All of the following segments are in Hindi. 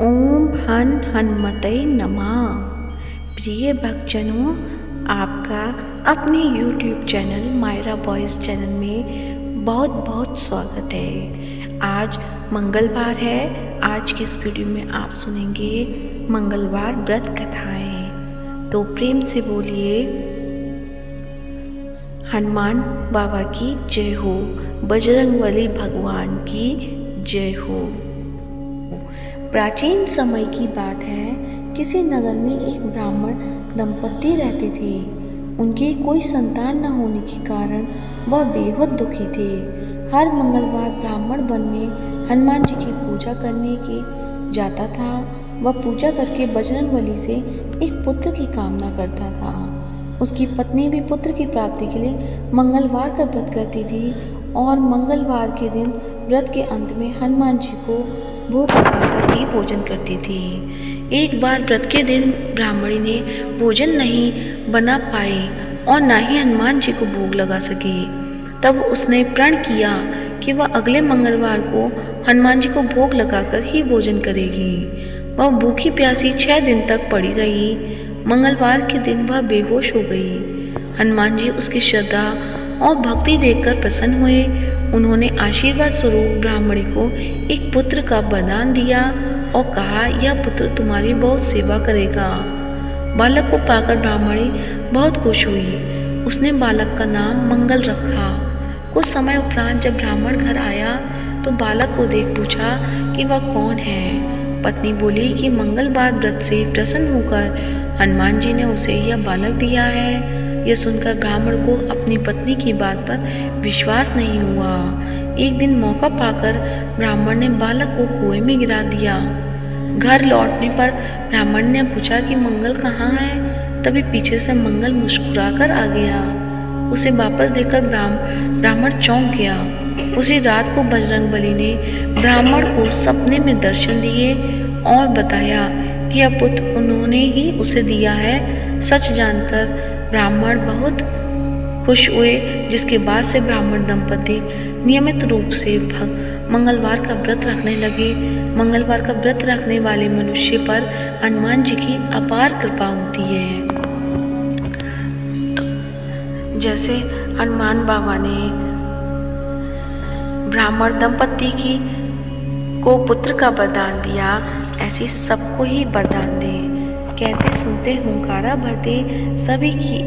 ओम हनुमते नमः। प्रिय भक्तजनों, आपका अपने YouTube channel Mayra boys channel में बहुत बहुत स्वागत है। आज मंगलवार है। आज की इस वीडियो में आप सुनेंगे मंगलवार व्रत कथाएं। तो प्रेम से बोलिए हनुमान बाबा की जय हो, बजरंगबली भगवान की जय हो। प्राचीन समय की बात है। किसी नगर में एक ब्राह्मण दंपति रहते थे। उनके कोई संतान न होने के कारण वह बेहद दुखी थे। हर मंगलवार ब्राह्मण वन में हनुमान जी की पूजा करने के जाता था। वह पूजा करके बजरंगबली से एक पुत्र की कामना करता था। उसकी पत्नी भी पुत्र की प्राप्ति के लिए मंगलवार का व्रत करती थी और मंगलवार के दिन व्रत के अंत में हनुमान जी को भोग लगाकर ही भोजन करती थी। एक बार व्रत के दिन ब्राह्मणी ने भोजन नहीं बना पाई और ना ही हनुमान जी को भोग लगा सकी। तब उसने प्रण किया कि वह अगले मंगलवार को हनुमान जी को भोग लगाकर ही भोजन करेगी। वह भूखी प्यासी 6 दिन तक पड़ी रही। मंगलवार के दिन वह बेहोश हो गई। हनुमान जी उसकी श्रद्धा और भक्ति देखकर प्रसन्न हुए। उन्होंने आशीर्वाद स्वरूप ब्राह्मणी को एक पुत्र का वरदान दिया और कहा, यह पुत्र तुम्हारी बहुत सेवा करेगा। बालक को पाकर ब्राह्मणी बहुत खुश हुई। उसने बालक का नाम मंगल रखा। कुछ समय उपरांत जब ब्राह्मण घर आया तो बालक को देख पूछा कि वह कौन है। पत्नी बोली कि मंगलवार व्रत से प्रसन्न होकर हनुमान जी ने उसे यह बालक दिया है। यह सुनकर ब्राह्मण को अपनी पत्नी की बात पर विश्वास नहीं हुआ। एक दिन मौका पाकर ब्राह्मण ने बालक को कुएं में गिरा दिया। घर लौटने पर ब्राह्मण ने पूछा कि मंगल कहाँ है। तभी पीछे से मंगल मुस्कुराकर आ गया। उसे वापस देखकर ब्राह्मण चौंक गया। उसी रात को बजरंगबली ने ब्राह्मण को सपने में दर्शन दिए और बताया कि यह पुत्र उन्होंने ही उसे दिया है। सच जानकर ब्राह्मण बहुत खुश हुए, जिसके बाद से ब्राह्मण दंपति नियमित रूप से मंगलवार का व्रत रखने लगे। मंगलवार का व्रत रखने वाले मनुष्य पर हनुमान जी की अपार कृपा होती है। तो जैसे हनुमान बाबा ने ब्राह्मण दंपति को पुत्र का वरदान दिया, ऐसी सबको ही वरदान दे। कहते सुनते हुंकारा भरते सभी की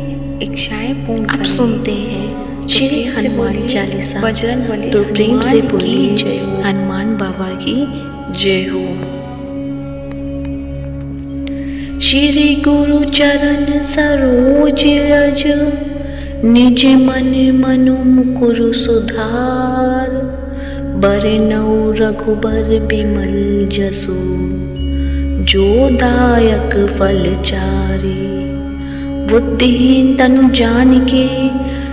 इच्छाएं पूर्ण करें। सुनते हैं श्री हनुमान चालीसा। बजरंगबली तो प्रेम से बोलिए हनुमान बाबा की जय हो। श्री गुरु चरण सरोज रज, निज मन मनु मुकुरु सुधार। बरनउँ रघुबर बिमल जसु, जो दायक फल चारि। बुद्धिहीन तनु जानिके,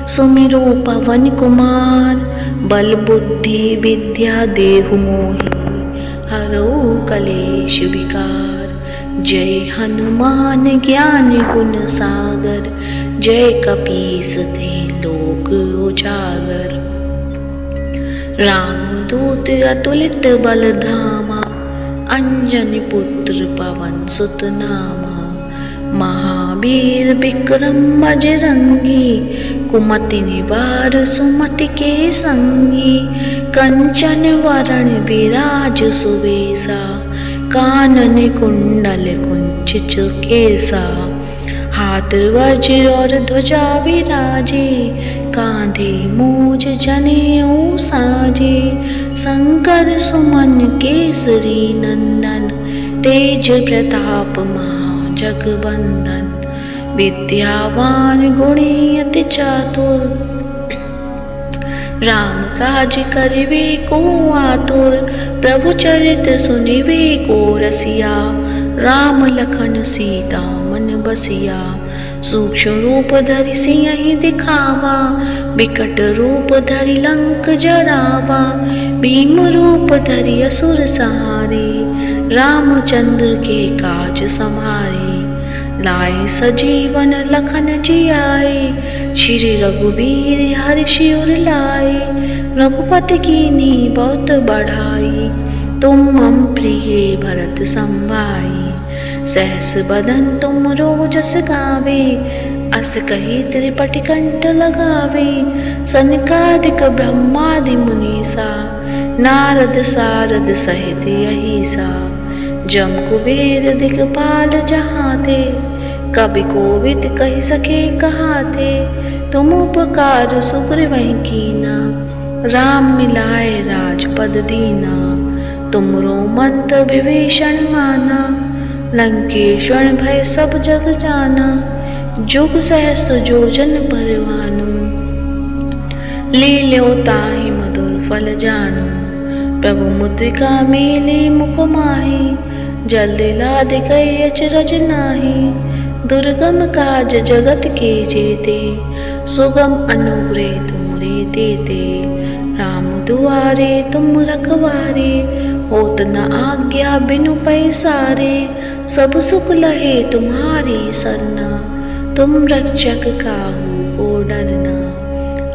सुमिरो पवन कुमार। बल बुद्धि विद्या देहु मोहि, हरऊ कलेश विकार। जय हनुमान ज्ञान गुण सागर, जय कपीस तिहुँ लोक उजागर। रामदूत अतुलित बल धामा, अंजनी पुत्र पवन सुत नामा। महावीर विक्रम बजरंगी, कुमति निवार सुमति के संगी। कंचन वरण विराज सुबेसा, कानन कुंडल कुंचित केसा। हाथ वज्र और ध्वजा विराजे, कांधे मूज जनेऊ साजे। शंकर सुमन केसरी नंदन, तेज प्रताप महाजगवंदन। विद्यावान गुणी अति चातुर, राम काज करिबे को आतुर। प्रभु चरित सुनिबे को रसिया, राम लखन सीता मन बसिया। सूक्ष्म रूप धरि सियहि दिखावा, विकट रूप धरि लंक जरावा। भीम रूप धरि असुर संहारे, रामचंद्र के काज समारे। लाए सजीवन लखन जियाए, श्री रघुवीर हर्षि उर लाए। रघुपति कीन्ही बहुत बढ़ाई, तुम मम प्रिय भरत संभाई, सहस बदन तुम रोजस गावे, अस कही त्रिपटि कंठ लगावे, सनकादिक ब्रह्मादि मुनीसा, नारद सारद सहित अहिसा, जम कुबेर दिगपाल जहाते, कवि कोविद कहि सके कहाते, तुम उपकार सुग्रीवहि कीना, राम मिलाए राजपद दीना, तुमरो मंत्र विभीषण माना, लंकेश्वर भय सब जग जाना, जुग सहस्त्र जोजन परवानु, लील्यो ताहि मधुर फल जानु, प्रभु मुद्रिका मेली मुख माही, जल्दी लाद गई अचरज नाही, दुर्गम काज जगत के जेते, सुगम अनुग्रह तुमरे देते, राम दुआरे तुम रखवारे, होत न आज्ञा बिनु पैसारे, सब सुख लहे तुम्हारी सरना, तुम रक्षक काहू को डरना,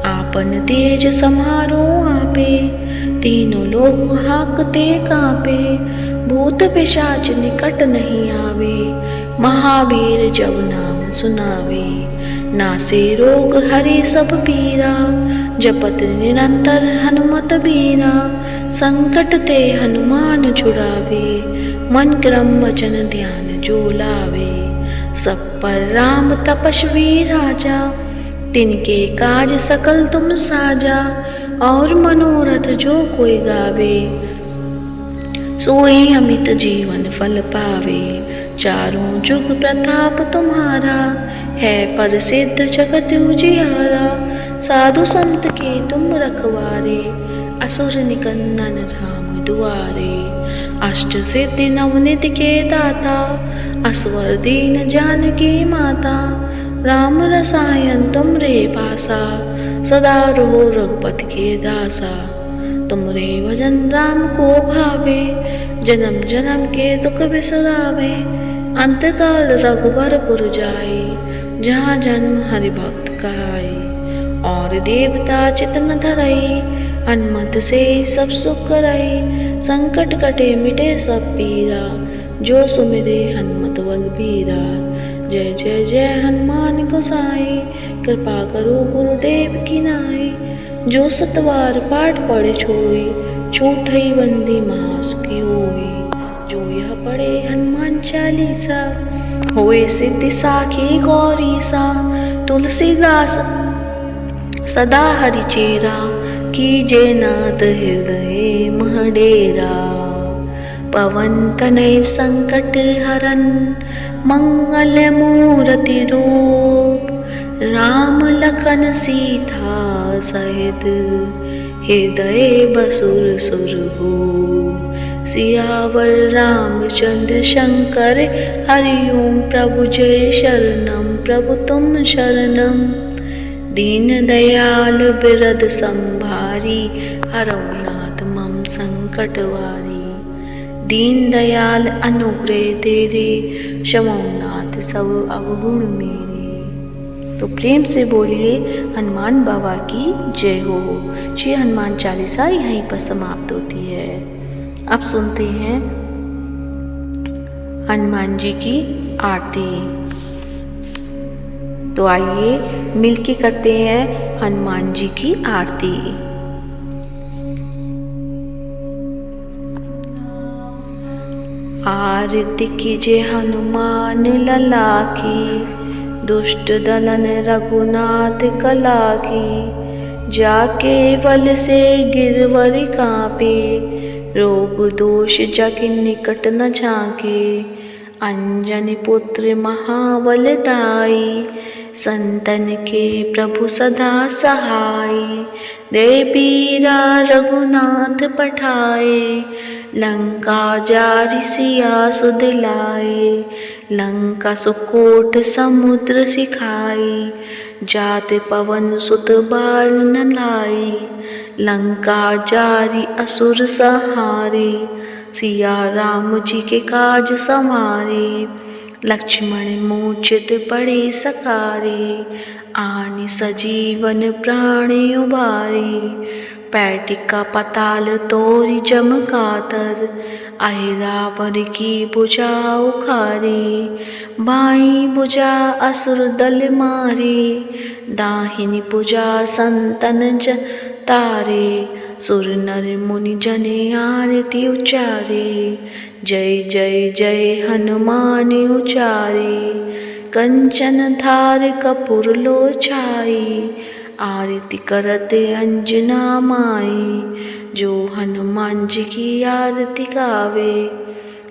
आपन तेज समारो आपे, तीनों लोक हाकते कांपे, भूत पिशाच निकट नहीं आवे, महावीर जब नाम सुनावे, नासे रोग हरे सब पीरा, जपत निरंतर हनुमत बीरा, संकट ते हनुमान छुड़ावे, मन क्रम वचन ध्यान जो लावे, सब पर राम तपस्वी राजा, तिनके काज सकल तुम साजा, और मनोरथ जो कोई गावे, सोई अमित जीवन फल पावे, चारों जुग प्रताप तुम्हारा, है प्रसिद्ध जगत उजियारा, साधु संत के तुम रखवारे, असुर निकंदन राम दुआरे, अष्ट सिद्धि नवनिधि के दाता, असवर दीन जानकी माता, राम रसायन तुमरे पासा, सदा रहो रघुपति के दासा, तुमरे भजन राम को भावे, जन्म जन्म के दुख बिसरावे, अंतकाल रघुवर पुर जाए, जहाँ जन्म हरि भक्त कहाए, और देवता चित न धरई, हनुमत से सब सुख करई, संकट कटे मिटे सब पीरा, जो सुमिरे हनुमत बलबीरा, जय जय जय हनुमान गोसाई, कृपा करो गुरुदेव की नाई, जो सतवार पाठ पढ़े छोई, छूटई बंदी महासुखी होई, जो यह पढ़े हनुमान चालीसा, होए सिद्धि साखी गौरीसा, तुलसीदास सदा हरिचेरा, कीजे नाथ हृदय मह डेरा, पवन तनय संकट हरन, मंगल मूर्ति रूप, राम लखन सीता सहित, हृदय बसुर सुरभूप, सियावर रामचंद्र शंकर, हरिओम प्रभु जय शरणम, प्रभु तुम शरणम, दीन दयाल बिरद संभारी, हरौ नाथ मम संकट वारी, दीन दयाल अनुग्रह तेरे, क्षमौ नाथ सब अवगुण मेरे। तो प्रेम से बोलिए हनुमान बाबा की जय हो। श्री हनुमान चालीसा यहीं पर समाप्त होती है। अब सुनते हैं हनुमान जी की आरती। तो आइए मिलके करते हैं हनुमान जी की आरती। आरती कीजे हनुमान लला की, दुष्ट दलन रघुनाथ कला की, जाके बल से गिरवर कांपे, रोग दोष जग निकट न झांके, अंजनी पुत्र महाबलदाई, संतन के प्रभु सदा सहाय, दे पीरा रघुनाथ पठाए, लंका जारि सिया सुध लाए, लंका सुकोट समुद्र सिखाई, जात पवन सुत बार न लाई, लंका जारी असुर सहारे, सिया राम जी के काज संवारे, लक्ष्मण मूर्छित पड़े सकारे, आनि सजीवन प्राण उबारे, पैर टिका पाताल तोरी जमकातर, आए रावण की भुजा उखारी, बाई भुजा असुर दल मारे, दाहिनी भुजा संतन तारे, सुर नर मुनि जने आरती उचारे, जय जय जय हनुमान उचारे, कंचन थार कपूर लो छाई, आरती करत अंजना माई, जो हनुमान जी की आरती गावे,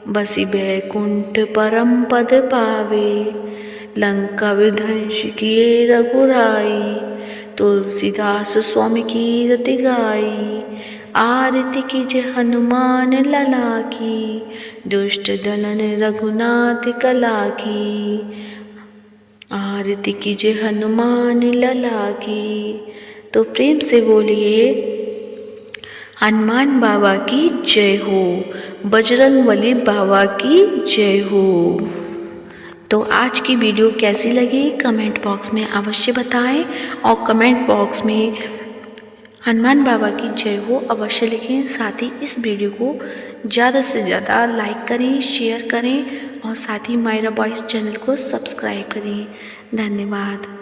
बसी बैकुंठ परम पद पावे, लंका विध्वंस किए रघुराई, तुलसीदास स्वामी की रति गाई, आरती कीजे हनुमान लला की, दुष्ट दलन रघुनाथ कला की, आरती कीजे हनुमान लला की। तो प्रेम से बोलिए हनुमान बाबा की जय हो, बजरंगबली बाबा की जय हो। तो आज की वीडियो कैसी लगी कमेंट बॉक्स में अवश्य बताएं और कमेंट बॉक्स में हनुमान बाबा की जय हो अवश्य लिखें। साथ ही इस वीडियो को ज़्यादा से ज़्यादा लाइक करें, शेयर करें और साथ ही मायरा बॉयज़ चैनल को सब्सक्राइब करें। धन्यवाद।